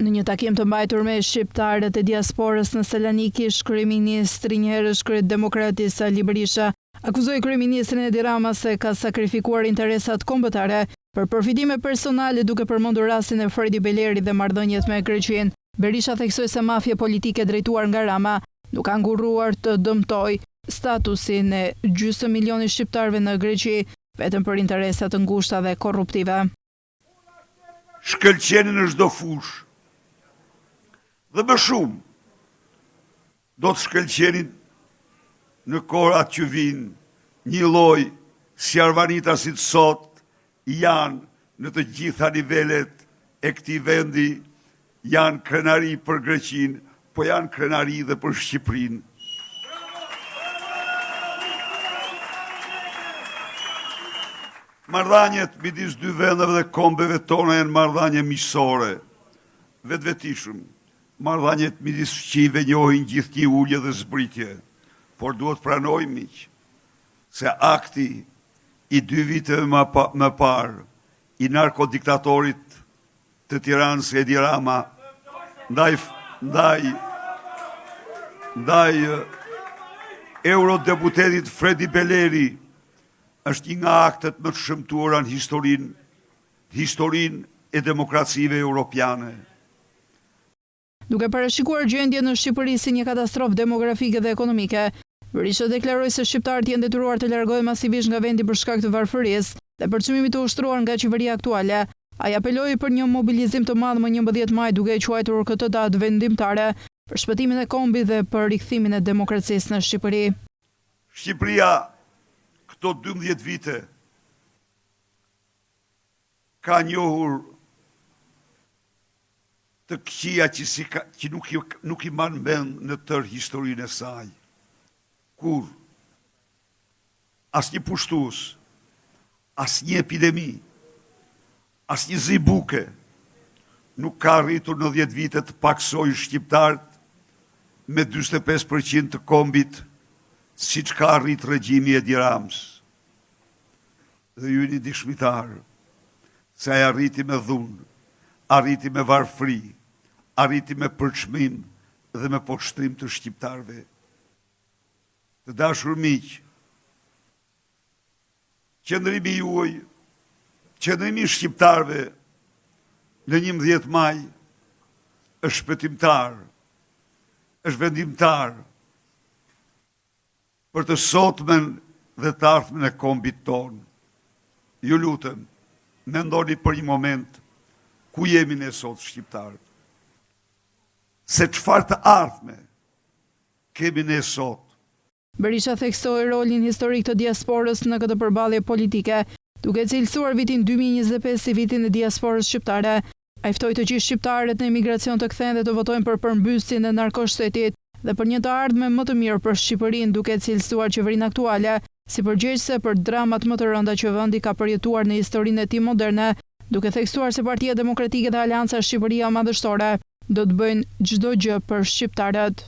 Në një takim të mbajtur me shqiptarët e diasporës në Saloniki, kryeministri i njëherësh kryeministri Sali Berisha akuzoi kryeministrin Edi Rama se ka sakrifikuar interesat kombëtare për përfitime personale, duke përmendur rastin e Fredi Beleri dhe marrëdhëniet me Greqinë. Berisha theksoi se mafja politike drejtuar nga Rama nuk ka nguruar të dëmtoj statusin e gjysmë milioni shqiptarëve në Greqi vetëm për interesa të ngushta dhe korruptive. Shkëlqeni në çdo fushë. Dhe më shumë, do të shkëlqenin në korat që vinë një lloj si arvanitasit sot janë në të gjitha nivelet e këtij vendi, janë krenari për Greqinë, po janë krenari dhe për Shqipërinë. Marrëdhëniet midis dy vendeve dhe kombeve tona janë marrëdhënie miqësore, vetvetishëm. Marrëdhëniet midis fqinjve njohin gjithnjë ulje dhe zbritje, por duhet pranojmë miq, se akti i 2 viteve më parë i narkodiktatorit të Tiranës Edi Rama ndaj eurodeputetit Fredi Beleri është një nga aktet më të shëmtuara në historinë e demokracive europiane. Duke parashikuar gjendjen në Shqipëri si një katastrofë demografike dhe ekonomike, Berisha deklaroi se shqiptarët janë detyruar të largohen masivisht nga vendi për shkak të varfërisë dhe për çmimin të ushtruar nga qeveria aktuale. Ai apeloi për një mobilizim të madh më 11 maj, duke quajtur këtë datë vendimtare për shpëtimin e kombit dhe për rikthimin e demokracisë në Shqipëri. Shqipëria këto 12 vite ka njohur të këqija që nuk i mban mend në tërë historinë e saj. Kur asnjë pushtues, asnjë epidemi, asnjë zi buke nuk ka arritur në 10 vite të paksojë shqiptarët me 45% të kombit, siç ka arrit regjimi Edi Ramës. Dhe ju jeni dishmitar se ai arriti me dhunë, arriti me varfëri, arriti me përçmim dhe me poshtrim të shqiptarëve. Të dashur miq, qëndrimi juaj, qëndrimi i shqiptarëve në 11 maj është shpëtimtar, është vendimtar për të sotmen dhe të ardhmen e kombit tonë. Ju lutem, mendoni për një moment ku jemi ne sot shqiptarët, se çfarë të ardhme kemi ne sot. Berisha theksoi rolin historik të diasporës në këtë përballje politike, duke cilësuar vitin 2025 si vitin e diasporës shqiptare. Ai ftoi të gjithë shqiptarët në emigracion të kthehen dhe të votojnë për përmbysjen e narkoshtetit dhe për një të ardhme më të mirë për Shqipërinë, duke cilësuar qeverinë aktuale si përgjegjëse për dramat më të rënda që vendi ka përjetuar në historinë e tij moderne, duke theksuar se Partia Demokratike dhe Aleanca Shqipëria Madhështore do të bëjnë çdo gjë për shqiptarët.